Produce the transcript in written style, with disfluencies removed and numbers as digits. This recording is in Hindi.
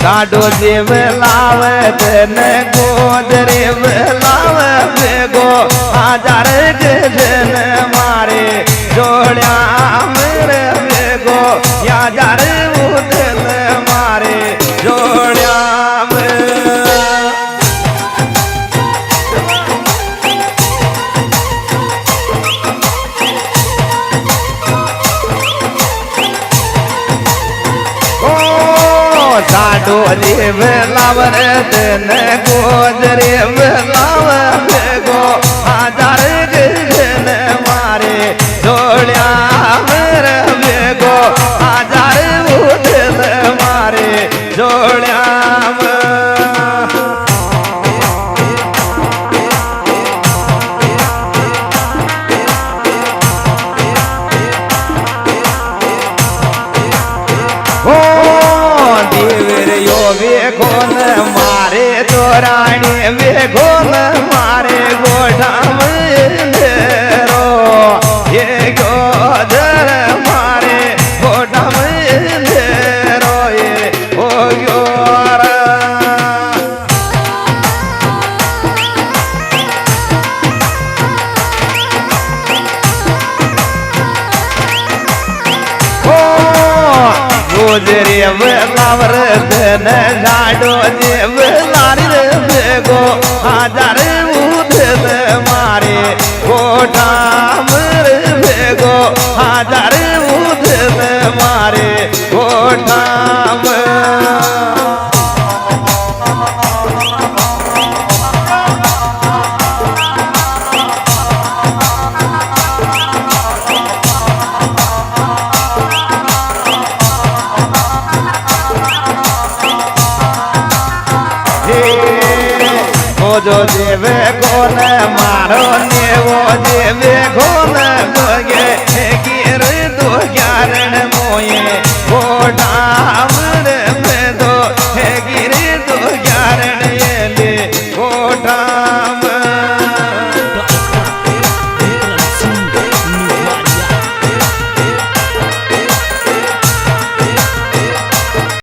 साडो देव लावत न गोदरे लाव बेगो हजार गजन मारे जोड़िया मेरे बेगो हजार उदल मारे जोड़िया साडो देव लावर न गोदरे लाव बेगो हजार गजन मारे जोड़िया मेरे बेगो हजार उदल मारे जोड़िया वेगो न मारे तोराणी वेगो न मारे गोठा रो ये गोदर मारे गोठा रो ये ओ योर गोदरे लावर न साडो देव लारी बेगो हजार उदल मारे गोठा मेरे बेगो हजार उदल मारे गोठा जो देवे कोन मारो ने वो देवे कोन गोगे